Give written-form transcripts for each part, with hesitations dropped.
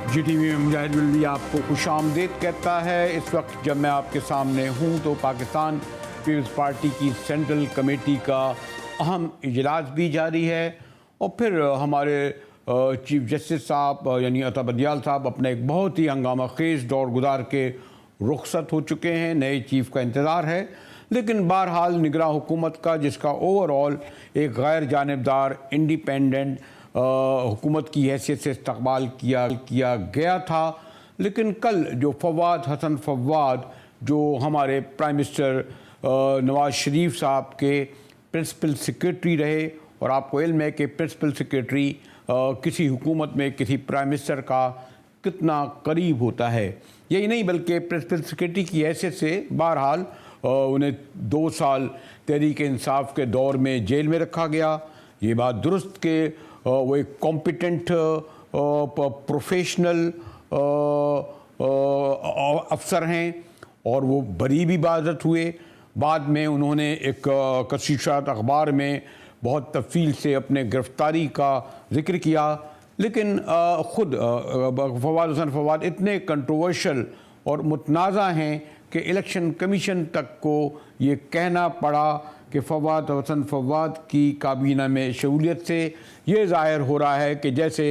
GTV में मुजाहिद भी आपको खुशामदीद कहता है। इस वक्त जब मैं आपके सामने हूँ तो पाकिस्तान पीपल्स पार्टी की सेंट्रल कमेटी का अहम इजलास भी जारी है और फिर हमारे चीफ जस्टिस साहब यानी अता बदियाल साहब अपने एक बहुत ही हंगामा खेज दौर गुजार के रुखसत हो चुके हैं। नए चीफ का इंतज़ार है, लेकिन बहरहाल निगरां हुकूमत का, जिसका ओवरऑल एक गैर जानिबदार इंडिपेंडेंट हुकूमत की हैसियत से इस्तकबाल किया गया था। लेकिन कल जो फवाद हसन फवाद जो हमारे प्राइम मिनिस्टर नवाज शरीफ साहब के प्रिंसिपल सेक्रेटरी रहे, और आपको इल्म है कि प्रिंसिपल सेक्रेटरी किसी हुकूमत में किसी प्राइम मिनिस्टर का कितना करीब होता है। यही नहीं बल्कि प्रिंसिपल सेक्रेटरी की हैसियत से बहरहाल उन्हें 2 साल तहरीक इंसाफ के दौर में जेल में रखा गया। ये बात दुरुस्त के वो एक कॉम्पिटेंट प्रोफेशनल अफसर हैं और वो बरी भी बाज़त हुए। बाद में उन्होंने एक कशीशात अखबार में बहुत तफसील से अपने गिरफ्तारी का जिक्र किया, लेकिन ख़ुद फवाद हसन फवाद इतने कंट्रोवर्शल और मुतनाज़ा हैं कि इलेक्शन कमीशन तक को ये कहना पड़ा कि फवाद हसन फवाद की काबीना में शमूलियत से ये ज़ाहिर हो रहा है कि जैसे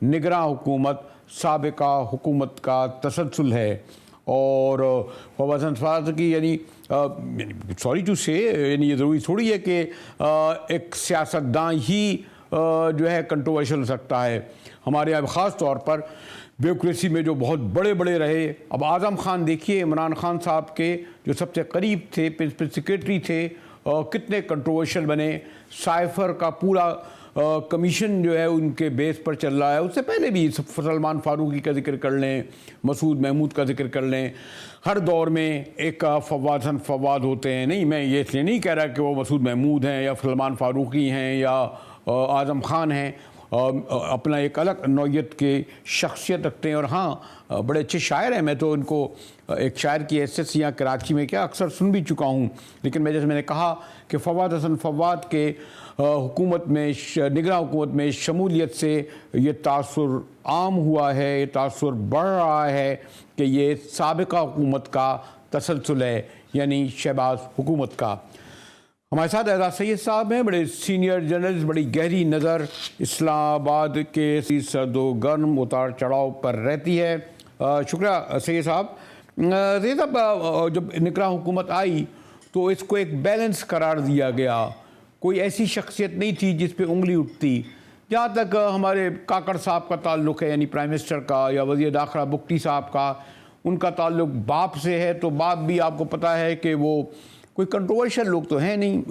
निगरां हुकूमत साबिका हुकूमत का तसलसल है। और फवाद हसन फवाद की यानी सॉरी टू से यानी ये ज़रूरी थोड़ी है कि एक सियासतदान ही जो है कंट्रोवर्शियल हो सकता है। हमारे यहाँ ख़ास तौर पर ब्यूरोक्रेसी में जो बहुत बड़े बड़े रहे, अब आज़म खान देखिए, इमरान खान साहब के जो सबसे करीब थे, प्रिंसिपल सेक्रेटरी थे, कितने कंट्रोवर्शियल बने। साइफ़र का पूरा कमीशन जो है उनके बेस पर चल रहा है। उससे पहले भी सलमान फारूकी का जिक्र कर लें, मसूद महमूद का जिक्र कर लें, हर दौर में एक फवाद हसन फवाद होते हैं। नहीं, मैं ये इसलिए नहीं कह रहा कि वो मसूद महमूद हैं या सलमान फारूकी हैं या आज़म खान हैं, अपना एक अलग नौयत के शख्सियत रखते हैं और हाँ बड़े अच्छे शायर हैं। मैं तो उनको एक शायर की हैसियत से यहाँ कराची में क्या अक्सर सुन भी चुका हूँ। लेकिन मैं जैसे मैंने कहा कि फवाद हसन फवाद के हुकूमत में निगरां हुकूमत में शमूलियत से ये तासुर आम हुआ है, ये तासुर बढ़ रहा है कि ये साबिका हुकूमत का तसलसल है, यानी शहबाज हुकूमत का। हमारे साथ एजाज सैयद साहब हैं, बड़े सीनियर जर्नलिस्ट, बड़ी गहरी नज़र इस्लामाबाद के सर्दो गर्म उतार चढ़ाव पर रहती है। शुक्रिया सैयद साहब। सैयद साहब, जब निगरां हुकूमत आई तो इसको एक बैलेंस करार दिया गया। कोई ऐसी शख्सियत नहीं थी जिस पे उंगली उठती। जहाँ तक हमारे काकड़ साहब का ताल्लुक़ है, यानी प्राइम मिनिस्टर का, या वज़ीर दाखिला बुख्ती साहब का, उनका ताल्लुक़ बाप से है, तो बाप भी आपको पता है कि वो कोई कंट्रोवर्शियल लोग तो हैं नहीं,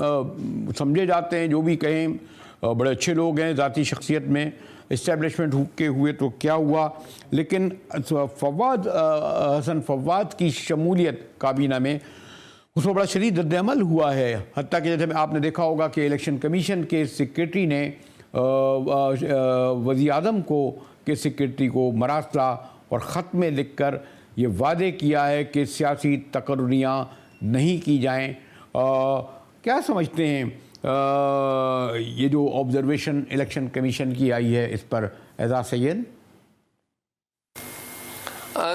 समझे जाते हैं, जो भी कहें बड़े अच्छे लोग हैं ज़ाती शख्सियत में। इस्टेब्लिशमेंट के हुए तो क्या हुआ, लेकिन फवाद हसन फवाद की शमूलियत काबीना में उसमें बड़ा शदीद रद्द-ए-अमल हुआ है। हत्ता कि जैसे आपने देखा होगा कि इलेक्शन कमीशन के सेक्रेटरी ने वज़ीर आज़म को के सेक्रेटरी को मरासला और ख़त में लिख कर ये वादे किया है कि सियासी तकर्रियाँ नहीं की जाएं। क्या समझते हैं ये जो ऑब्जर्वेशन इलेक्शन कमीशन की आई है, इस पर एजाज सैयद?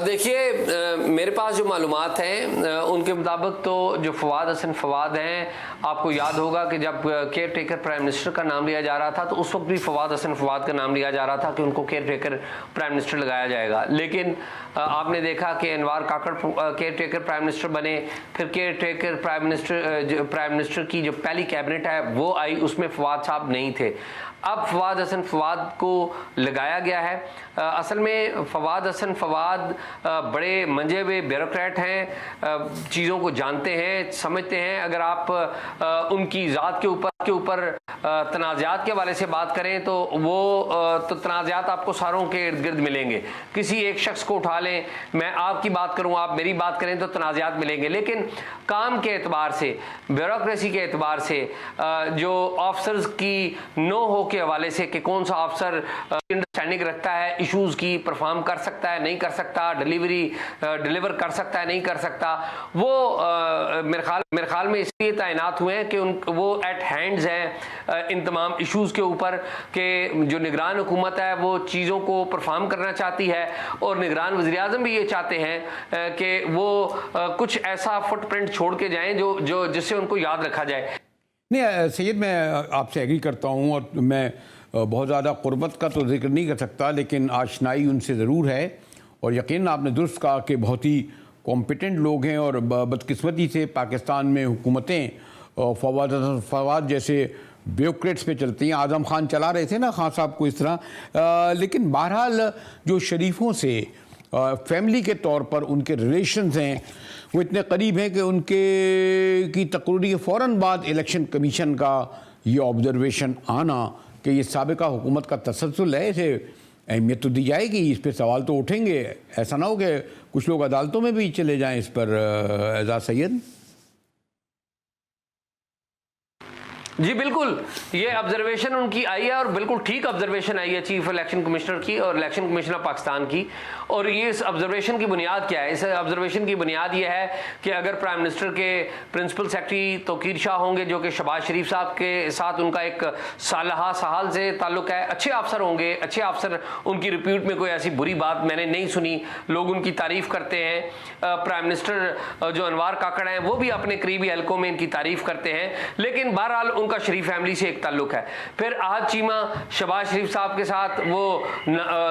देखिए, मेरे पास जो मालूमात हैं उनके मुताबिक तो जो फवाद हसन फवाद हैं, आपको याद होगा कि जब केयर टेकर प्राइम मिनिस्टर का नाम लिया जा रहा था तो उस वक्त भी फवाद हसन फवाद का नाम लिया जा रहा था कि उनको केयर टेकर प्राइम मिनिस्टर लगाया जाएगा। लेकिन आपने देखा कि अनवार काकड़ केयर टेकर प्राइम मिनिस्टर बने, फिर केयर टेकर प्राइम मिनिस्टर की जो पहली कैबिनेट है वो आई, उसमें फवाद साहब नहीं थे। अब फवाद हसन फवाद को लगाया गया है। असल में फवाद हसन फवाद बड़े मंजे हुए ब्यूरोक्रेट हैं, चीज़ों को जानते हैं, समझते हैं। अगर आप उनकी ज़ात के ऊपर तनाज़ात के हवाले से बात करें तो वो तो तनाज़ात आपको सारों के इर्द गिर्द मिलेंगे। किसी एक शख्स को उठा लें, मैं आपकी बात करूं, आप मेरी बात करें, तो तनाज़ात मिलेंगे। लेकिन काम के एतबार से, ब्यूरोक्रेसी के एतबार से, जो ऑफिसर्स की नो हो के हवाले से कि कौन सा अफसर अंडरस्टैंडिंग रखता है, इश्यूज़ की परफॉर्म कर सकता है, नहीं कर सकता, डिलीवर कर सकता है, नहीं कर सकता, वो मेरे ख्याल में इसलिए तैनात हुए हैं कि वो एट हैंड हैंड्स हैं इन तमाम इश्यूज़ के ऊपर कि जो निगरान हुकूमत है वो चीज़ों को परफॉर्म करना चाहती है और निगरान वज़ीर-ए-आज़म भी ये चाहते हैं कि वो कुछ ऐसा फुटप्रिंट छोड़ के जाएं जो जिससे उनको याद रखा जाए। नहीं सैयद, मैं आपसे एग्री करता हूँ और मैं बहुत ज़्यादा क़ुर्बत का तो जिक्र नहीं कर सकता, लेकिन आशनाई उनसे ज़रूर है। और यकीन आपने दुरुस्त कहा कि बहुत ही कॉम्पिटेंट लोग हैं और बदकिस्मती से पाकिस्तान में हुकूमतें फवाद जैसे ब्यूरोक्रेट्स पे चलती हैं। आज़म खान चला रहे थे ना खान साहब को इस तरह, लेकिन बहरहाल जो शरीफों से फैमिली के तौर पर उनके रिलेशंस हैं वो इतने करीब हैं कि उनके की तकरीर के फ़ौरन बाद इलेक्शन कमीशन का ये ऑब्जर्वेशन आना कि ये साबिका हुकूमत का तसलसल है, इसे अहमियत तो दी जाएगी, इस पर सवाल तो उठेंगे। ऐसा ना हो कि कुछ लोग अदालतों में भी चले जाएं इस पर। एजाज सैयद जी बिल्कुल, ये ऑब्जर्वेशन उनकी आई है और बिल्कुल ठीक ऑब्जर्वेशन आई है चीफ इलेक्शन कमिश्नर की और इलेक्शन कमीशन ऑफ पाकिस्तान की। और ये इस ऑब्जर्वेशन की बुनियाद क्या है? इस ऑब्जर्वेशन की बुनियाद ये है कि अगर प्राइम मिनिस्टर के प्रिंसिपल सेक्रेटरी तौकीर शाह होंगे, जो कि शहबाज शरीफ साहब के साथ उनका एक साल से ताल्लुक है, अच्छे अफसर होंगे, अच्छे अफसर, उनकी रिप्यूट में कोई ऐसी बुरी बात मैंने नहीं सुनी, लोग उनकी तारीफ करते हैं। प्राइम मिनिस्टर जो अनवार काकड़ हैं वो भी अपने करीबी हलकों में इनकी तारीफ करते हैं, लेकिन बहरहाल उनका शरीफ फैमिली से एक ताल्लुक है। फिर आहद चीमा शहबाज शरीफ साहब के साथ वो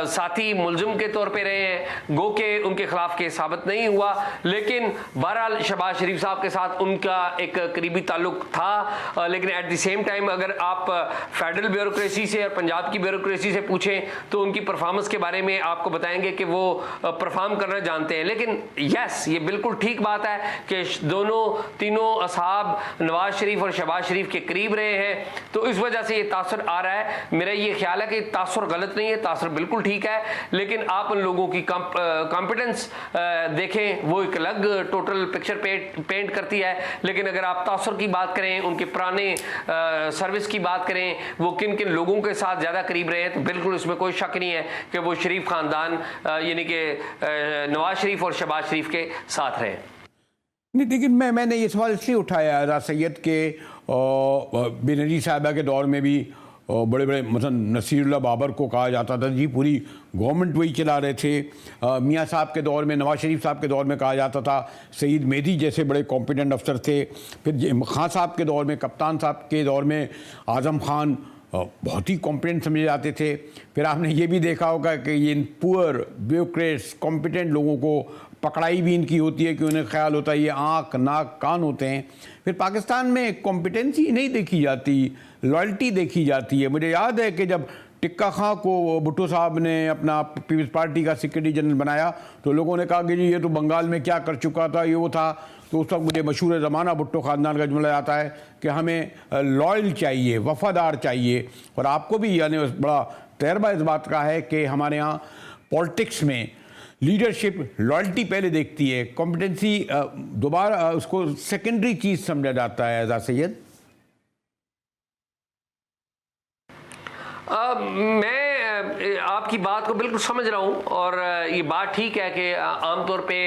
साथी मुलजिम के तौर पे रहे हैं, गो के उनके खिलाफ केस साबित नहीं हुआ, लेकिन बहरहाल शहबाज शरीफ साहब के साथ उनका एक करीबी ताल्लुक था। लेकिन एट द सेम टाइम अगर आप फेडरल ब्यूरोक्रेसी से और पंजाब की ब्यूरोक्रेसी से पूछें तो उनकी परफॉर्मेंस के बारे में आपको बताएंगे कि वो परफॉर्म करना जानते हैं। लेकिन यस, ये बिल्कुल ठीक बात है कि तीनों असहाब नवाज शरीफ और शहबाज शरीफ के करीब रहे हैं, तो इस वजह से ये तासुर आ रहा है। मेरा ये ख्याल है कि तासुर गलत नहीं है, तासुर बिल्कुल ठीक है, लेकिन आप उन लोगों की कॉम्पिटेंस देखें, वो एक अलग टोटल पिक्चर पेंट करती है। लेकिन अगर आप तासुर की बात करें, उनके पुराने सर्विस की बात करें, वो किन किन लोगों के साथ ज़्यादा करीब रहे हैं, तो बिल्कुल इसमें कोई शक नहीं है कि वो शरीफ ख़ानदान यानी कि नवाज शरीफ और शहबाज शरीफ के साथ रहे। नहीं, लेकिन मैंने ये सवाल इसलिए उठाया राज सैयद के बेनजीर साहिबा के दौर में भी बड़े बड़े मतलब नसीरुल्लाह बाबर को कहा जाता था जी पूरी गवर्नमेंट वही चला रहे थे। मियाँ साहब के दौर में, नवाज शरीफ साहब के दौर में कहा जाता था सईद मेहदी जैसे बड़े कॉम्पिटेंट अफसर थे। फिर खान साहब के दौर में, कप्तान साहब के दौर में आज़म खान बहुत ही कॉम्पिटेंट समझे जाते थे। फिर आपने ये भी देखा होगा कि ये पुअर ब्यूरोक्रेट्स कॉम्पिटेंट लोगों को पकड़ाई भी इनकी होती है कि उन्हें ख्याल होता है ये आँख नाक कान होते हैं। फिर पाकिस्तान में कॉम्पिटेंसी नहीं देखी जाती, लॉयल्टी देखी जाती है। मुझे याद है कि जब टिक्का खां को भुट्टो साहब ने अपना पीपल्स पार्टी का सेक्रेटरी जनरल बनाया तो लोगों ने कहा कि जी ये तो बंगाल में क्या कर चुका था, ये वो था। तो उस वक्त मुझे मशहूर ज़माना भुट्टो ख़ानदान का जुमला आता है कि हमें लॉयल चाहिए, वफ़ादार चाहिए। और आपको भी यानी बड़ा तजर्बा इस बात का है कि हमारे यहाँ पॉलिटिक्स में लीडरशिप लॉयल्टी पहले देखती है, कॉम्पिटेंसी दोबारा उसको सेकेंडरी चीज़ समझा जाता है। एजाज सैयद मैं आपकी बात को बिल्कुल समझ रहा हूँ और ये बात ठीक है कि आमतौर पे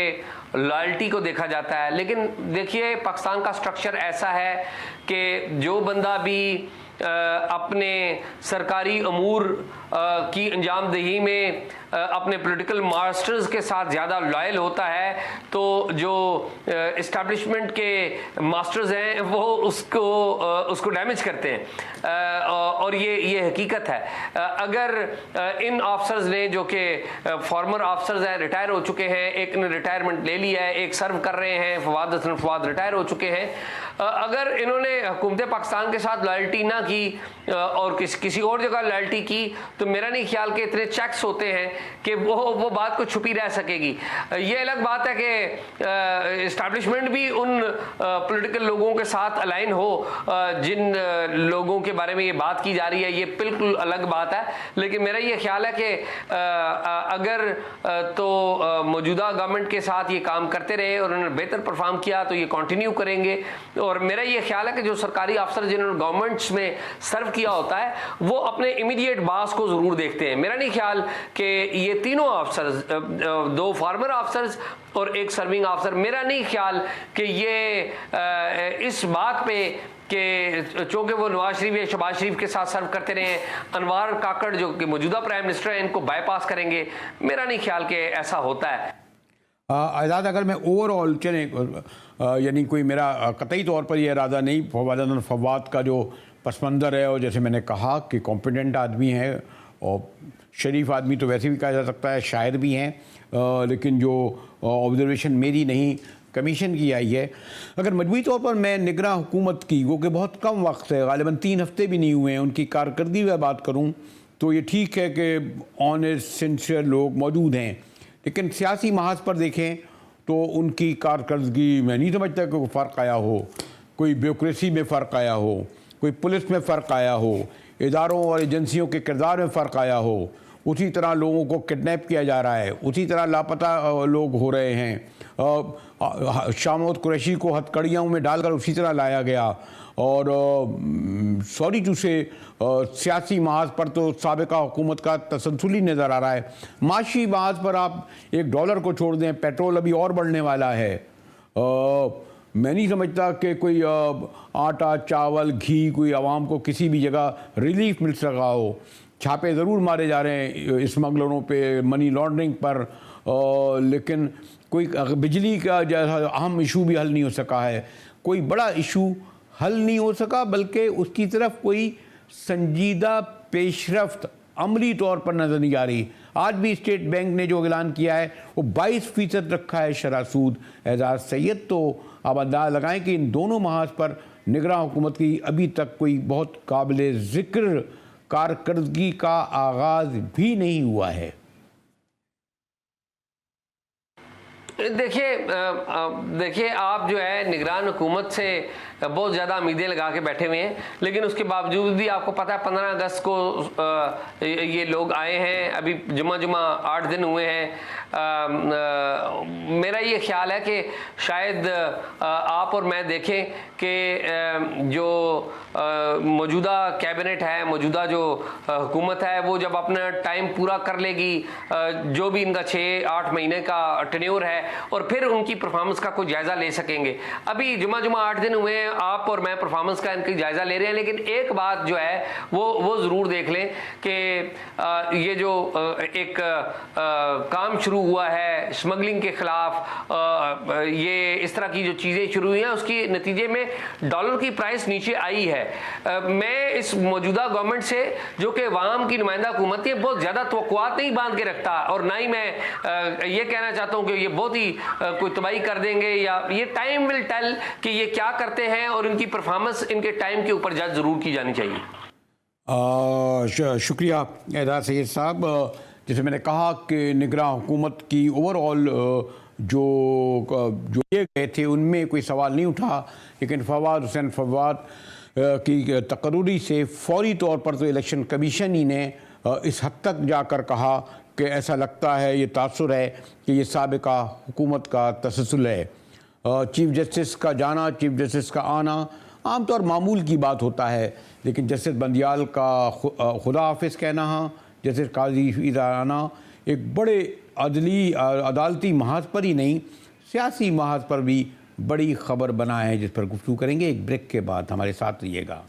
लॉयल्टी को देखा जाता है, लेकिन देखिए पाकिस्तान का स्ट्रक्चर ऐसा है कि जो बंदा भी अपने सरकारी अमूर की अंजामदही में अपने पॉलिटिकल मास्टर्स के साथ ज़्यादा लॉयल होता है तो जो इस्टेब्लिशमेंट के मास्टर्स हैं वो उसको डैमेज करते हैं। और ये हकीकत है। अगर इन ऑफिसर्स ने जो कि फॉर्मर ऑफिसर्स हैं, रिटायर हो चुके हैं, एक ने रिटायरमेंट ले लिया है, एक सर्व कर रहे हैं, फवाद रिटायर हो चुके हैं, अगर इन्होंने हुकूमत पाकिस्तान के साथ लॉयल्टी ना की और किसी और जगह लॉयल्टी की तो मेरा नहीं ख्याल कि इतने चेक्स होते हैं कि वो बात को छुपी रह सकेगी। ये अलग बात है कि इस्टेब्लिशमेंट भी उन पॉलिटिकल लोगों के साथ अलाइन हो जिन लोगों के बारे में ये बात की जा रही है, ये बिल्कुल अलग बात है। लेकिन मेरा ये ख्याल है कि अगर तो मौजूदा गवर्नमेंट के साथ ये काम करते रहे और उन्होंने बेहतर परफॉर्म किया तो ये कंटिन्यू करेंगे। और मेरा ये ख्याल है कि जो सरकारी अफसर जिन्होंने गवर्नमेंट्स में सर्व किया होता है वो अपने इमीडिएट बॉस को जरूर देखते हैं। मेरा नहीं ख्याल कि ये तीनों अफसर्स, दो फॉर्मर अफसर्स और एक सर्विंग अफसर, मेरा नहीं ख्याल कि ये इस बात पे कि चूंकि वो नवाज शरीफ या शहबाज शरीफ के साथ सर्व करते रहे, अनवार काकड़ जो कि मौजूदा प्राइम मिनिस्टर हैं इनको बाईपास करेंगे? मेरा नहीं ख्याल कि ऐसा होता है। आज़ाद, अगर मैं ओवरऑल चले यानी कोई मेरा कतई तौर पर यह इरादा नहीं, फवाद का जो पस मंज़र है, और जैसे मैंने कहा कि कॉम्पिटेंट आदमी है और शरीफ आदमी तो वैसे भी कहा जा सकता है, शायर भी हैं, लेकिन जो ऑब्जर्वेशन मेरी नहीं कमीशन की आई है, अगर मजमूई तौर पर मैं निगरां हुकूमत की, वो कि बहुत कम वक्त है, ग़ालिबन 3 हफ्ते भी नहीं हुए हैं, उनकी कारकर्दगी में बात करूँ तो ये ठीक है कि ऑनेस्ट सिंसियर लोग मौजूद हैं, लेकिन सियासी महाज पर देखें तो उनकी कारकर्दगी मैं नहीं समझता कि कोई फ़र्क आया हो, कोई ब्यूरोक्रेसी में फ़र्क आया हो, कोई पुलिस में फ़र्क आया हो, इदारों और एजेंसियों के किरदार में फ़र्क आया हो। उसी तरह लोगों को किडनैप किया जा रहा है, उसी तरह लापता लोग हो रहे हैं। शामोद कुरैशी को हथकड़ियों में डालकर उसी तरह लाया गया, और सॉरी टू से सियासी महाज पर तो साबिका हुकूमत का तसलसल ही नज़र आ रहा है। माशी महाज पर आप $1 को छोड़ दें, पेट्रोल अभी और बढ़ने वाला है। मैं नहीं समझता कि कोई आटा चावल घी कोई आवाम को किसी भी जगह रिलीफ मिल सका हो। छापे ज़रूर मारे जा रहे हैं स्मगलरों पे, मनी लॉन्ड्रिंग पर, लेकिन कोई बिजली का जैसा अहम इशू भी हल नहीं हो सका है, कोई बड़ा इशू हल नहीं हो सका, बल्कि उसकी तरफ कोई संजीदा पेशरफ्त अमली तौर पर नज़र नहीं आ रही। आज भी स्टेट बैंक ने जो ऐलान किया है वो 22% रखा है शरह सूद। एजाज सैयद, तो आप अंदाज़ लगाएं कि इन दोनों महाज पर निगरां हुकूमत की अभी तक कोई बहुत काबिल ज़िक्र कारकर्दगी का आगाज़ भी नहीं हुआ है। देखिए आप जो है निगरान हुकूमत से बहुत ज़्यादा उम्मीदें लगा के बैठे हुए हैं, लेकिन उसके बावजूद भी आपको पता है 15 अगस्त को ये लोग आए हैं, अभी जुमा 8 दिन हुए हैं। मेरा ये ख्याल है कि शायद आप और मैं देखें कि जो मौजूदा कैबिनेट है, मौजूदा जो हुकूमत है, वो जब अपना टाइम पूरा कर लेगी, जो भी इनका 6-8 महीने का टेन्योर है, और फिर उनकी परफॉर्मेंस का कोई जायज़ा ले सकेंगे। अभी जुमा 8 दिन हुए हैं, आप और मैं परफॉर्मेंस का इनकी जायज़ा ले रहे हैं, लेकिन एक बात जो है वो ज़रूर देख लें कि ये जो एक काम शुरू हुआ है स्मगलिंग के ख़िलाफ़, ये इस तरह की जो चीज़ें शुरू हुई हैं, उसके नतीजे में डॉलर की प्राइस नीचे आई है। मैं इस मौजूदा गवर्नमेंट से, जो कि अवाम की नुमाइंदा हुकूमत है, बहुत ज़्यादा तवक्कुआत नहीं बांध के रखता, और ना ही मैं ये कहना चाहता हूँ कि ये बहुत ही कोई तबाही कर देंगे, या ये टाइम विल टेल कि ये क्या करते हैं, और इनकी परफॉर्मेंस इनके टाइम के ऊपर जज ज़रूर की जानी चाहिए। शुक्रिया एजाज सैयद साहब। जैसे मैंने कहा कि निगरां हुकूमत की ओवरऑल जो ये गए थे उनमें कोई सवाल नहीं उठा, लेकिन फवाद हुसैन फवाद की तकर्री से फौरी तौर पर तो इलेक्शन कमीशन ही ने इस हद तक जाकर कहा कि ऐसा लगता है, ये तासुर है कि ये साबिका हुकूमत का तसलसल है। चीफ जस्टिस का जाना, चीफ जस्टिस का आना आमतौर मामूल की बात होता है, लेकिन जस्टिस बंदियाल का खुदा हाफिज़ कहना, जस्टिस काजी इदाराना एक बड़े अदालती महाज पर ही नहीं, सियासी महाज पर भी बड़ी खबर बना है, जिस पर गुफ्तगू करेंगे एक ब्रेक के बाद। हमारे साथ रहिएगा।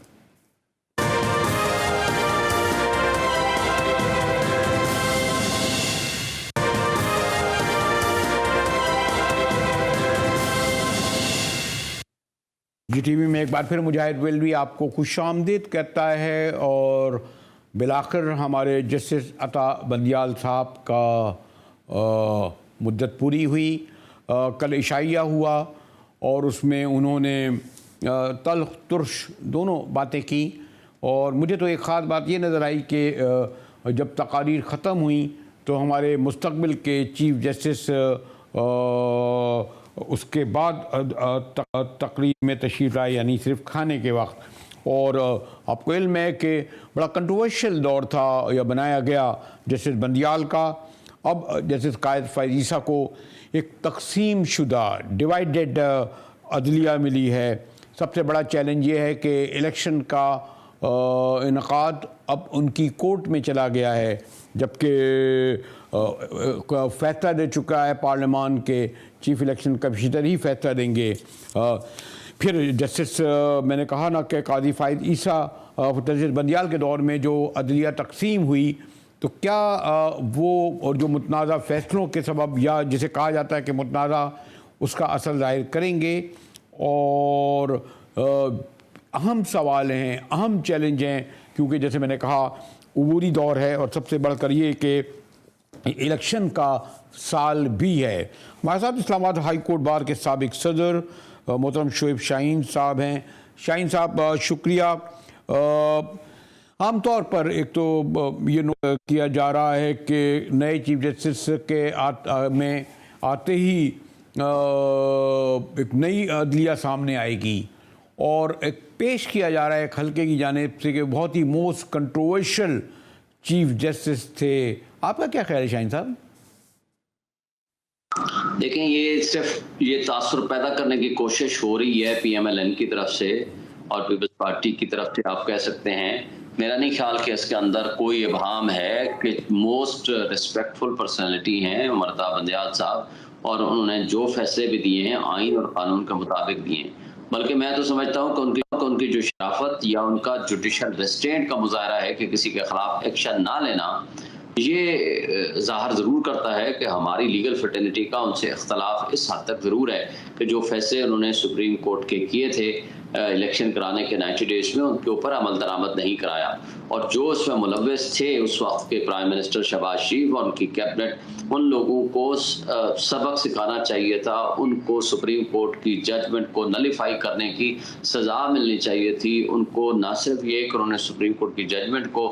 GTV में एक बार फिर मुजाहिद वेलवी आपको खुशामदीद कहता है, और बिलाखिर हमारे जस्टिस अता बंदियाल साहब का मुद्दत पूरी हुई। कल इशाइया हुआ और उसमें उन्होंने तल्ख तुर्श दोनों बातें की, और मुझे तो एक ख़ास बात ये नज़र आई कि जब तकारीर ख़त्म हुई तो हमारे मुस्तकबिल के चीफ जस्टिस उसके बाद तकरीर में तशरीफ़ लाए, यानी सिर्फ खाने के वक्त। और आपको इल्म है कि बड़ा कंट्रोवर्शियल दौर था या बनाया गया जस्टिस बंदियाल का। अब जस्टिस कायद फ़ायज़ को एक तकसीम शुदा डिवाइडेड अदलिया मिली है। सबसे बड़ा चैलेंज ये है कि इलेक्शन का इनक़ाद अब उनकी कोर्ट में चला गया है, जबकि फैसला दे चुका है पार्लियामान के चीफ इलेक्शन कमिश्नर ही फैसला देंगे। फिर जस्टिस मैंने कहा ना कि काजी फायद ईसा जस्टिस बंदियाल के दौर में जो अदलिया तकसीम हुई, तो क्या वो और जो मुतनाज़ा फ़ैसलों के सबब या जिसे कहा जाता है कि मुतनाज़ा उसका असर ज़ाहिर करेंगे, और अहम सवाल हैं, अहम चैलेंज हैं, क्योंकि जैसे मैंने कहा उबूरी दौर है और सबसे बढ़कर ये कि इलेक्शन का साल भी है। हमारे साथ इस्लामाबाद हाई कोर्ट बार के साबिक सदर मोहतरम शोएब शाहीन साहब हैं। शाहीन साहब शुक्रिया। आम तौर पर एक तो ये नोट किया जा रहा है कि नए चीफ जस्टिस के में आते ही एक नई अदलिया सामने आएगी, और एक पेश किया जा रहा है एक हल्के की जानिब से कि बहुत ही मोस्ट कंट्रोवर्शियल चीफ जस्टिस थे। आपका क्या ख्याल है शाहीन साहब? देखें, ये सिर्फ ये तासुर पैदा करने की कोशिश हो रही है PMLN की तरफ से और पीपल्स पार्टी की तरफ से, आप कह सकते हैं। मेरा नहीं ख्याल कि इसके अंदर कोई इबहाम है कि मोस्ट रिस्पेक्टफुल पर्सनैलिटी हैं मर्ता बंदियाल साहब, और उन्होंने जो फैसले भी दिए हैं आइन और कानून के मुताबिक दिए हैं। बल्कि मैं तो समझता हूँ कि उनकी जो शराफत या उनका जुडिशल रेस्ट्रेंट का मुजाहरा है कि किसी के खिलाफ एक्शन ना लेना, ये ज़ाहिर ज़रूर करता है कि हमारी लीगल फर्टिलिटी का उनसे इख्तलाफ इस हद तक ज़रूर है कि जो फैसले उन्होंने सुप्रीम कोर्ट के किए थे इलेक्शन कराने के 90 डेज में, उनके ऊपर अमल दरामद नहीं कराया, और जो उसमें मुलव्वस थे उस वक्त के प्राइम मिनिस्टर शहबाज शरीफ और उनकी कैबिनेट, उन लोगों को सबक सिखाना चाहिए था। उनको सुप्रीम कोर्ट की जजमेंट को नलीफाई करने की सज़ा मिलनी चाहिए थी। उनको ना सिर्फ ये कि उन्होंने सुप्रीम कोर्ट की जजमेंट को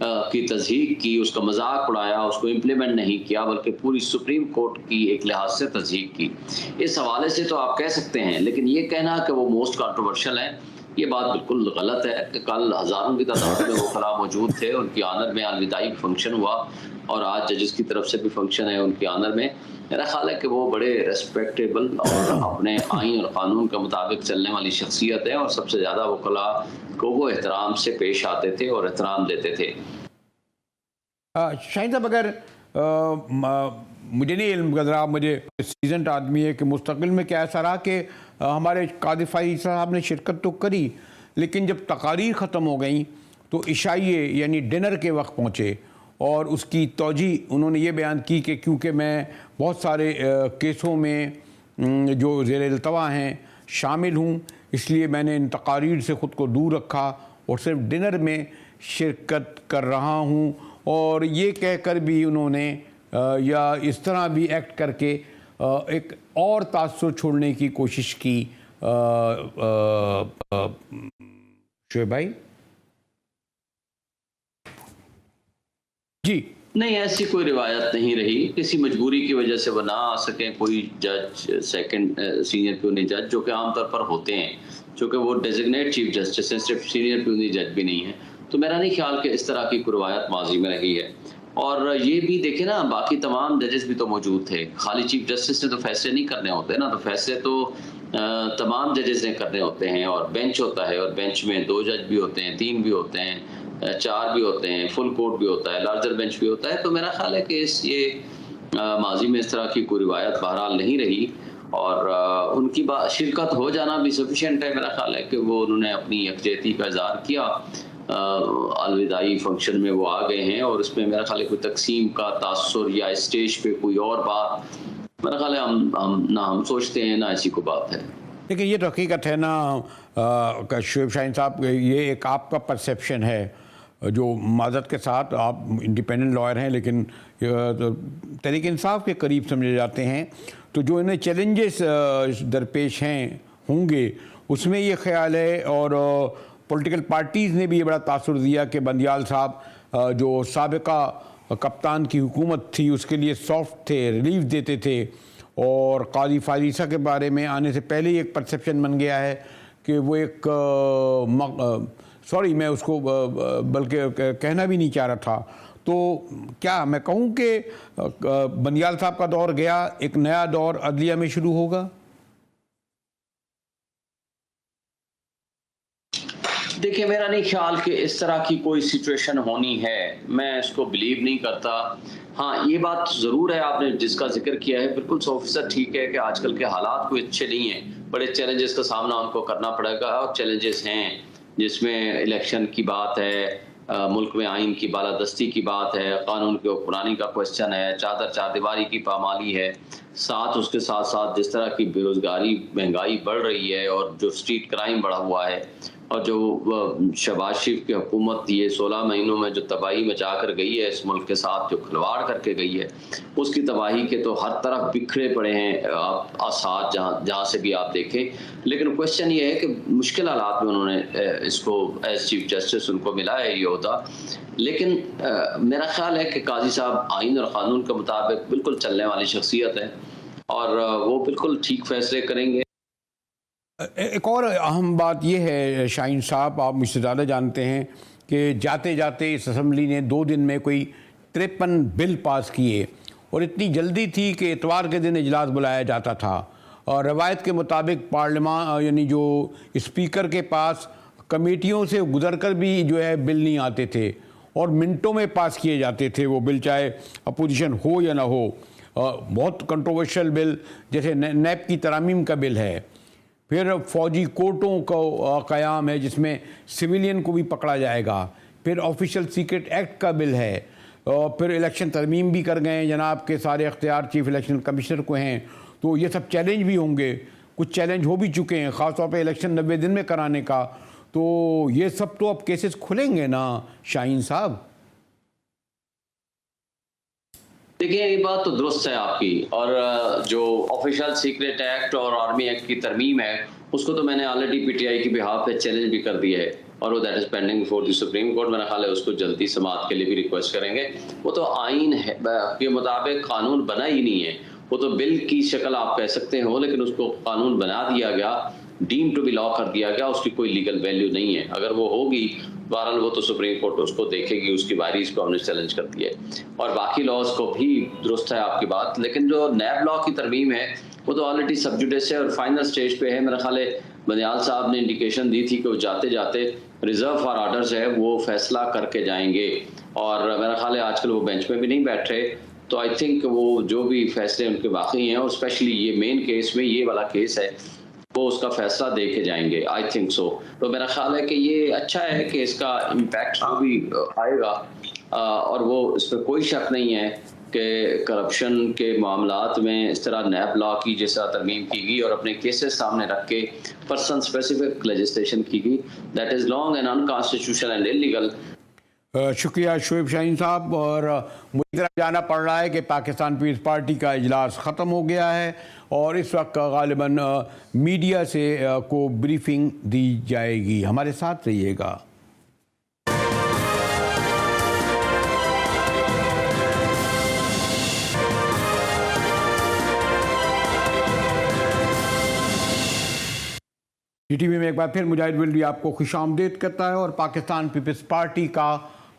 की तज़हीक की, उसका मजाक उड़ाया, उसको इम्प्लीमेंट नहीं किया, बल्कि पूरी सुप्रीम कोर्ट की एक लिहाज से तज़हीक की। इस हवाले से तो आप कह सकते हैं, लेकिन ये कहना कि वो मोस्ट कंट्रोवर्शियल है, ये बात बिल्कुल गलत है। कि कल हज़ारों की तादाद में वो खिलाफ मौजूद थे, उनकी आनर में अलविदाई फंक्शन हुआ, और आज जजेस की तरफ से भी फंक्शन है उनकी आनर में। मेरा ख्याल है कि वो बड़े रेस्पेक्टेबल और अपने आइन और कानून के मुताबिक चलने वाली शख्सियत है, और सबसे ज़्यादा वकला को वो एहतराम से पेश आते थे और एहतराम देते थे। शाहीन साहब, अगर मुझे नहीं इल्म कर रहा, मुझे सीजन आदमी है कि मुस्तकिल में क्या ऐसा रहा कि हमारे काजी फायद साहब ने शिरकत तो करी, लेकिन जब तकारीर ख़त्म हो गई तो इशाइये यानी डिनर के वक्त पहुँचे, और उसकी तौजी उन्होंने ये बयान की कि क्योंकि मैं बहुत सारे केसों में जो ज़ेर इल्तवा हैं शामिल हूँ, इसलिए मैंने इन तकारीर से ख़ुद को दूर रखा और सिर्फ डिनर में शिरकत कर रहा हूँ। और ये कहकर भी उन्होंने या इस तरह भी एक्ट करके एक और तासुर छोड़ने की कोशिश की। शोएब भाई जी, नहीं, ऐसी कोई रिवायत नहीं रही। किसी मजबूरी की वजह से वो ना आ सके कोई जज, सेकंड सीनियर प्यूनी जज, जो कि आमतौर पर होते हैं, जो कि वो डेजिग्नेट चीफ जस्टिस हैं, सिर्फ सीनियर प्यूनी जज भी नहीं है। तो मेरा नहीं ख्याल कि इस तरह की कोई रिवायत माजी में रही है। और ये भी देखे ना, बाकी तमाम जजेस भी तो मौजूद थे, खाली चीफ जस्टिस ने तो फैसले नहीं करने होते ना, तो फैसले तो तमाम जजेस ने करने होते हैं, और बेंच होता है, और बेंच में 2 जज भी होते हैं, 3 भी होते हैं, 4 भी होते हैं, फुल कोर्ट भी होता है, लार्जर बेंच भी होता है। तो मेरा ख्याल है कि ये माजी में इस तरह की कोई रिवायत बहरहाल नहीं रही, और उनकी शिरकत हो जाना भी सफिशिएंट है। मेरा ख्याल है कि वो उन्होंने अपनी यकजहती का इज़हार किया, अलविदाई फंक्शन में वो आ गए हैं, और उसमें मेरा ख्याल है कोई तकसीम का तासुर या स्टेज पे कोई और बात, मेरा ख्याल है हम सोचते हैं ना ऐसी कोई बात है। लेकिन ये तो हकीकत है ना शोएब शाहीन साहब, ये एक आपका परसेप्शन है, जो माज़रत के साथ आप इंडिपेंडेंट लॉयर हैं लेकिन तहरीक इंसाफ के करीब समझे जाते हैं, तो जो इन्हें चैलेंजेस दरपेश हैं होंगे उसमें ये ख्याल है, और पॉलिटिकल पार्टीज़ ने भी ये बड़ा तासुर दिया कि बंदियाल साहब जो साबिका कप्तान की हुकूमत थी उसके लिए सॉफ्ट थे, रिलीफ देते थे, और काजी फायद ईसा के बारे में आने से पहले ही एक परसेप्शन बन गया है कि वो एक सॉरी मैं उसको बल्कि कहना भी नहीं चाह रहा था। तो क्या मैं कहूँ कि बंदियाल साहब का दौर गया, एक नया दौर अदलिया में शुरू होगा? देखिए, मेरा नहीं ख्याल कि इस तरह की कोई सिचुएशन होनी है, मैं इसको बिलीव नहीं करता। हाँ, ये बात ज़रूर है, आपने जिसका जिक्र किया है बिल्कुल 100% ठीक है कि आजकल के हालात कोई अच्छे नहीं हैं, बड़े चैलेंजेस का सामना उनको करना पड़ेगा और चैलेंजेस हैं, जिसमें इलेक्शन की बात है, मुल्क में आइन की बालादस्ती की बात है, कानून की हुक्मरानी का क्वेश्चन है, चादर चारदीवारी की पामाली है, साथ उसके साथ साथ जिस तरह की बेरोजगारी, महंगाई बढ़ रही है और जो स्ट्रीट क्राइम बढ़ा हुआ है, और जो शहबाज शरीफ की हुकूमत ये 16 महीनों में जो तबाही मचा कर गई है इस मुल्क के साथ, जो खिलवाड़ करके गई है, उसकी तबाही के तो हर तरफ बिखरे पड़े हैं आप आसार, जहाँ से भी आप देखें। लेकिन क्वेश्चन ये है कि मुश्किल हालात में उन्होंने इसको एज चीफ जस्टिस उनको मिला है ये होता। लेकिन मेरा ख्याल है कि काजी साहब आइन और क़ानून के मुताबिक बिल्कुल चलने वाली शख्सियत है और वो बिल्कुल ठीक फैसले करेंगे। एक और अहम बात यह है शाहीन साहब, आप मुझसे ज़्यादा जानते हैं कि जाते जाते इस असम्बली ने 2 दिन में कोई 53 बिल पास किए और इतनी जल्दी थी कि इतवार के दिन इजलास बुलाया जाता था और रवायत के मुताबिक पार्लियामान यानी जो स्पीकर के पास कमेटियों से गुजरकर भी जो है बिल नहीं आते थे और मिनटों में पास किए जाते थे वो बिल, चाहे अपोजिशन हो या ना हो। बहुत कंट्रोवर्शियल बिल जैसे नैब की तरमीम का बिल है, फिर फौजी कोर्टों का क़याम है जिसमें सिविलियन को भी पकड़ा जाएगा, फिर ऑफिशियल सीक्रेट एक्ट का बिल है, और फिर इलेक्शन तरमीम भी कर गए जनाब के सारे अख्तियार चीफ इलेक्शन कमिश्नर को हैं। तो ये सब चैलेंज भी होंगे, कुछ चैलेंज हो भी चुके हैं, ख़ास तौर पे इलेक्शन 90 दिन में कराने का। तो ये सब तो अब केसेस खुलेंगे ना शाहीन साहब? देखिए, ये बात तो दुरुस्त है आपकी, और जो ऑफिशियल सीक्रेट एक्ट और आर्मी एक्ट की तरमीम है उसको तो मैंने ऑलरेडी पीटीआई की बिहाफ पे चैलेंज भी कर दिया है और वो that is pending before the supreme court. मेरा ख्याल है उसको जल्दी समाअत के लिए भी रिक्वेस्ट करेंगे। वो तो आइन है के मुताबिक कानून बना ही नहीं है, वो तो बिल की शक्ल आप कह सकते हो, लेकिन उसको कानून बना दिया गया, डीम टू बी लॉ कर दिया गया, उसकी कोई लीगल वैल्यू नहीं है। अगर वो होगी, बहरहाल वो तो सुप्रीम कोर्ट उसको देखेगी, उसकी बारी, इसको हमने चैलेंज कर दिया है। और बाकी लॉज को भी दुरुस्त है आपकी बात, लेकिन जो नैब लॉ की तरमीम है वो तो ऑलरेडी सब जुडिस है और फाइनल स्टेज पे है। मेरा ख्याल है बनियाल साहब ने इंडिकेशन दी थी कि वो जाते जाते रिजर्व फॉर ऑर्डर्स है वो फैसला करके जाएंगे, और मेरा ख्याल है आजकल वो बेंच पे भी नहीं बैठ रहे। तो आई थिंक वो जो भी फैसले उनके बाकी हैं, और स्पेशली ये मेन केस में ये वाला केस है, वो उसका फैसला दे के जाएंगे, आई थिंक सो। तो मेरा ख्याल है कि ये अच्छा है कि इसका इम्पैक्ट जो भी आएगा, और वो इस पर कोई शक नहीं है कि करप्शन के मामलात में इस तरह नैब लॉ की जिस तरह तरमीम की गई और अपने केसेस सामने रख के पर्सन स्पेसिफिक लेजिस्लेशन की गई, that is long and unconstitutional and illegal. शुक्रिया शोएब शाहीन साहब। और मुझे तरफ जाना पड़ रहा है कि पाकिस्तान पीपल्स पार्टी का इजलास ख़त्म हो गया है और इस वक्त गालिबन मीडिया से को ब्रीफिंग दी जाएगी। हमारे साथ रहिएगा। टीवी में एक बार फिर मुजाहिद विल्डी आपको खुशामदीद करता है। और पाकिस्तान पीपल्स पार्टी का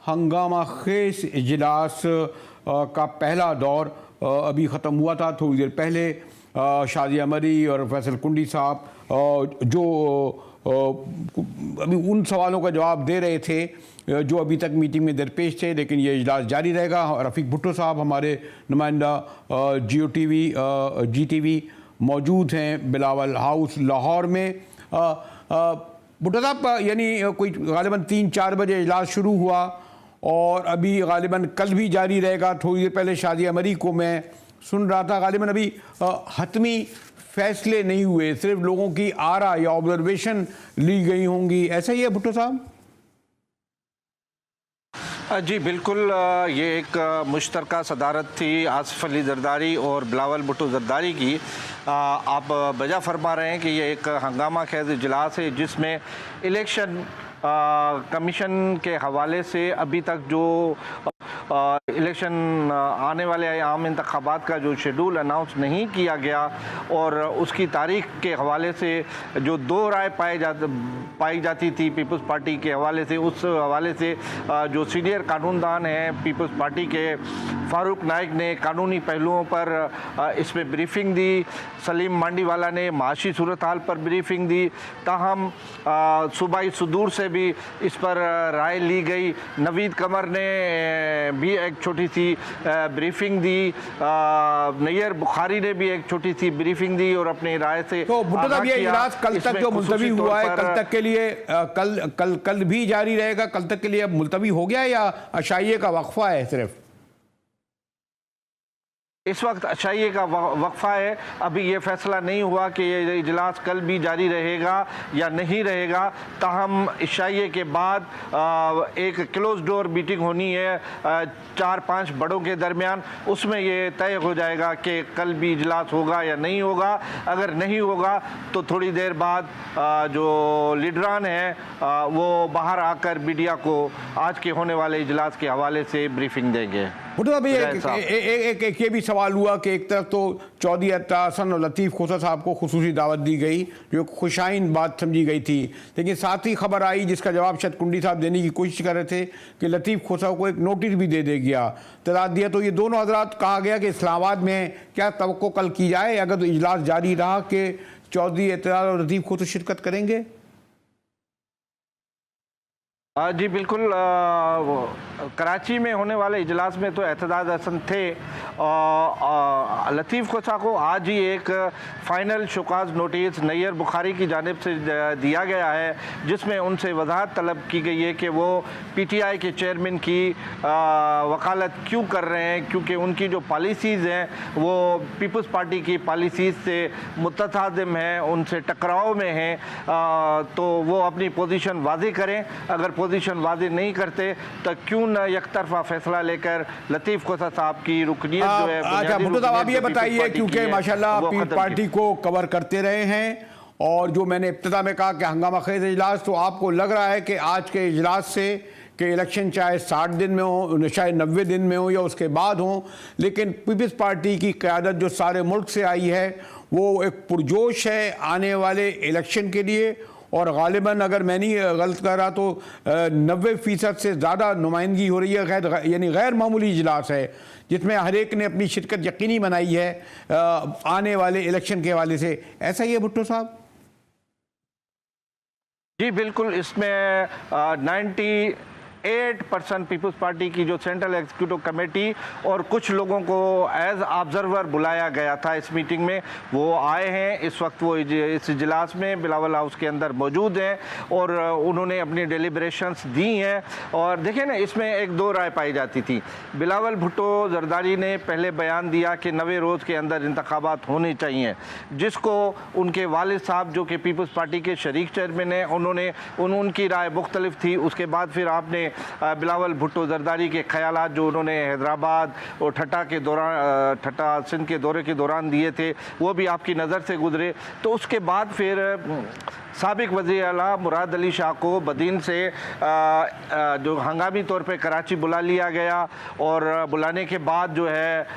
हंगामा खेज इजलास का पहला दौर अभी ख़त्म हुआ था थोड़ी देर पहले। शाजिया मरी और फैसल कुंडी साहब जो अभी उन सवालों का जवाब दे रहे थे जो अभी तक मीटिंग में दरपेश थे, लेकिन ये इजलास जारी रहेगा। रफ़ीक भुट्टो साहब हमारे नुमाइंदा GTV मौजूद हैं बिलावल हाउस लाहौर में। भुट्टो साहब, यानी कोई गालिबन 3-4 बजे इजलास शुरू हुआ और अभी गालिबन कल भी जारी रहेगा। थोड़ी देर पहले शाजिया मरी को मैं सुन रहा था, गालिबन अभी हतमी फैसले नहीं हुए, सिर्फ लोगों की आरा या ऑब्जर्वेशन ली गई होंगी, ऐसा ही है भुट्टो साहब? जी बिल्कुल, ये एक मुश्तरका सदारत थी आसिफ अली जरदारी और बिलावल भुट्टो जरदारी की। आप बजा फरमा रहे हैं कि ये एक हंगामा खेज इजलास है जिसमें इलेक्शन कमीशन के हवाले से अभी तक जो इलेक्शन आने वाले आम इंतखाबात का जो शेड्यूल अनाउंस नहीं किया गया और उसकी तारीख के हवाले से जो दो राय पाई जाती थी पीपल्स पार्टी के हवाले से, उस हवाले से जो सीनियर कानूनदान हैं पीपल्स पार्टी के फारूक नाइक ने कानूनी पहलुओं पर इसमें ब्रीफिंग दी। सलीम मांडीवाला ने माशी सूरत हाल पर ब्रीफिंग दी। ताहम सूबाई सुदूर से भी इस पर राय ली गई। नवीद कमर ने भी एक छोटी सी ब्रीफिंग दी। नैयर बुखारी ने भी एक छोटी सी ब्रीफिंग दी और अपनी राय से तो भुट्टो साहब ये इजलास कल तक जो मुलतवी हुआ है, कल तक के लिए कल भी जारी रहेगा? कल तक के लिए अब मुलतवी हो गया या अशाइये का वक्फा है सिर्फ? इस वक्त अशाइये का वक्फा है। अभी ये फैसला नहीं हुआ कि ये इजलास कल भी जारी रहेगा या नहीं रहेगा। ताहम अशाइये के बाद एक क्लोज डोर मीटिंग होनी है 4-5 बड़ों के दरमियान, उसमें ये तय हो जाएगा कि कल भी इजलास होगा या नहीं होगा। अगर नहीं होगा तो थोड़ी देर बाद जो लीडरान हैं वो बाहर आकर मीडिया को आज के होने वाले इजलास के हवाले से ब्रीफिंग देंगे। भुट्टो साहब एक ये भी सवाल हुआ कि एक तरफ तो चौधरी अता हसन और लतीफ़ खोसा साहब को खुसूसी दावत दी गई जो खुशाइन बात समझी गई थी, लेकिन साथ ही खबर आई जिसका जवाब शायद कुंडी साहब देने की कोशिश कर रहे थे कि लतीफ़ खोसा को एक नोटिस भी दे गया तदाद दिया। तो ये दोनों हजरात कहा गया कि इस्लामाबाद में क्या तवक्को कल की जाए अगर तो इजलास जारी रहा कि चौधरी अता और लतीफ़ खोसा शिरकत करेंगे? जी बिल्कुल। कराची में होने वाले इजलास में तो एतजाज हसन थे। लतीफ़ खोसा को आज ही एक final show cause notice Nayyar Bukhari की जानिब से दिया गया है जिसमें उनसे वजाहत तलब की गई है कि वो पीटीआई के चेयरमैन की वकालत क्यों कर रहे हैं, क्योंकि उनकी जो पॉलिसीज़ हैं वो पीपल्स पार्टी की पॉलिसीज़ से मुतसादिम हैं, उनसे टकराव में हैं। तो वो अपनी पोजीशन वाज़ेह करें। अगर पोजीशन वाज़ेह नहीं करते तो क्यों न एक तरफा फैसला लेकर लतीफ़ खोसा साहब की रुकनीत जो है। अच्छा भुट्टो साहब आप ये बताइए, क्योंकि माशाल्लाह पीपल्स पार्टी को कवर करते रहे हैं और जो मैंने इब्तिदा में कहा कि हंगामा खेज इजलास, तो आपको लग रहा है कि आज के इजलास से कि इलेक्शन चाहे 60 दिन में हो चाहे 90 दिन में हो या उसके बाद हो, लेकिन पीपल्स पार्टी की क़यादत जो सारे मुल्क से आई है वो एक पुरजोश है आने वाले इलेक्शन के लिए और गालिबन अगर मैं नहीं गलत कर रहा तो 90% से ज़्यादा नुमाइंदगी हो रही है। यानी गैर मामूली इजलास है जिसमें हर एक ने अपनी शिरकत यकीनी बनाई है आने वाले इलेक्शन के हवाले से। ऐसा ही है भुट्टो साहब? जी बिल्कुल। इसमें 98% पीपल्स पार्टी की जो सेंट्रल एग्जीक्यूटिव कमेटी और कुछ लोगों को एज ऑब्जर्वर बुलाया गया था इस मीटिंग में, वो आए हैं। इस वक्त वो इस इजलास में बिलावल हाउस के अंदर मौजूद हैं और उन्होंने अपनी डेलिब्रेशंस दी हैं। और देखिए ना, इसमें एक दो राय पाई जाती थी। बिलावल भुट्टो जरदारी ने पहले बयान दिया कि 90 रोज़ के अंदर इंतखाबात होने चाहिए, जिसको उनके वालिद साहब जो कि पीपल्स पार्टी के शरीक चेयरमैन हैं उन्होंने उनकी राय मुख्तलिफ थी। उसके बाद फिर आपने बिलावल भुट्टो जरदारी के ख्यालात जो उन्होंने हैदराबाद और ठट्टा सिंध के दौरे के दौरान दिए थे वो भी आपकी नज़र से गुजरे। तो उसके बाद फिर साबिक वज़ीर आला मुराद अली शाह को बदीन से जो हंगामी तौर पे कराची बुला लिया गया और बुलाने के बाद जो है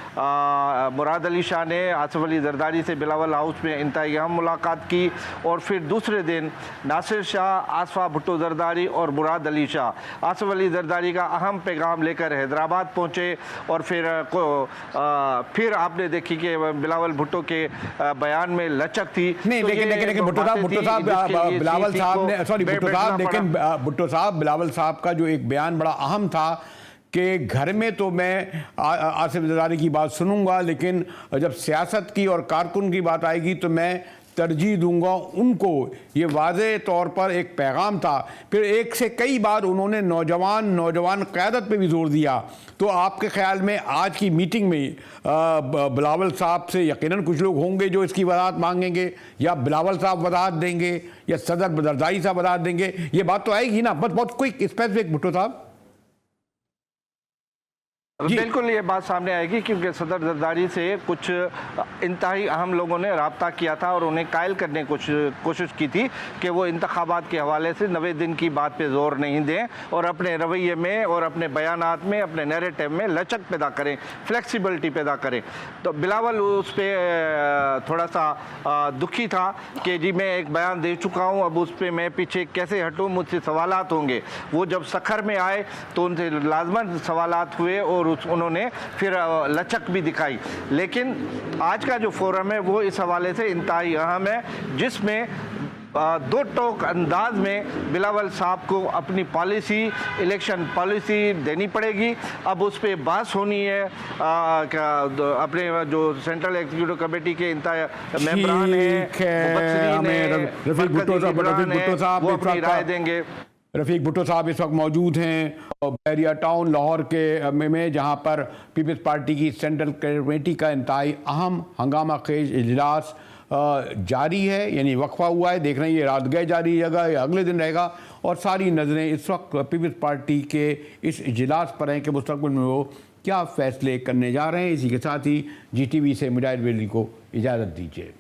मुराद अली शाह ने आसिफ अली जरदारी से बिलावल हाउस में इंतहाई अहम मुलाकात की और फिर दूसरे दिन नासिर शाह, आसफा भुट्टो जरदारी और मुराद अली शाह आसिफ अली जरदारी का अहम पैगाम लेकर हैदराबाद पहुँचे। और फिर आपने देखी कि बिलावल भुट्टो के बयान में लचक थी। नहीं तो लेकिन भुट्टो साहब बिलावल साहब ने लेकिन भुट्टो साहब बिलावल साहब का जो एक बयान बड़ा अहम था कि घर में तो मैं आसिफ जरदारी की बात सुनूंगा, लेकिन जब सियासत की और कारकुन की बात आएगी तो मैं तरजीह दूंगा उनको। ये वाज़ेह तौर पर एक पैगाम था। फिर एक से कई बार उन्होंने नौजवान क़यादत पे भी जोर दिया। तो आपके ख्याल में आज की मीटिंग में बिलावल साहब से यकीनन कुछ लोग होंगे जो इसकी वजाहत मांगेंगे, या बिलावल साहब वजाहत देंगे या सदर जरदारी साहब वजाहत देंगे? ये बात तो आएगी ना? बस बहुत क्विक स्पेसिफिक भुट्टो साहब। बिल्कुल ये बात सामने आएगी क्योंकि सदर जरदारी से कुछ इंतहाई अहम लोगों ने रब्ता किया था और उन्हें कायल करने की कोशिश की थी कि वो इंतखाबात के हवाले से 90 दिन की बात पे जोर नहीं दें और अपने रवैये में और अपने बयानात में, अपने नैरेटिव में लचक पैदा करें, फ्लेक्सिबिलिटी पैदा करें। तो बिलावल उस पर थोड़ा सा दुखी था कि जी मैं एक बयान दे चुका हूँ, अब उस पर मैं पीछे कैसे हटूँ, मुझसे सवालात होंगे। वो जब सखर में आए तो उनसे लाजमन सवालात हुए और उन्होंने फिर लचक भी दिखाई। लेकिन आज का जो फोरम है वो इस हवाले से इंतहाई अहम है, जिसमें दो टोक अंदाज में बिलावल साहब को अपनी पॉलिसी, इलेक्शन पॉलिसी देनी पड़ेगी। अब उस पर बहस होनी है। अपने जो सेंट्रल एग्जीक्यूटिव कमेटी के मेंबरान हैं, रफीक भुट्टो साहब वो अपनी राय देंगे। रफीक भुट्टो साहब इस वक्त मौजूद हैं बैरिया टाउन लाहौर के में, जहां पर पीपल्स पार्टी की सेंट्रल कमेटी का इंतहाई अहम हंगामा खेज इजलास जारी है, यानी वक्फा हुआ है। देख रहे हैं ये रात गए जारी रहेगा या अगले दिन रहेगा, और सारी नज़रें इस वक्त पीपल्स पार्टी के इस इजलास पर हैं कि मुस्तक़बिल में वो क्या फ़ैसले करने जा रहे हैं। इसी के साथ ही GTV से मुजाहिद वेली को इजाज़त दीजिए।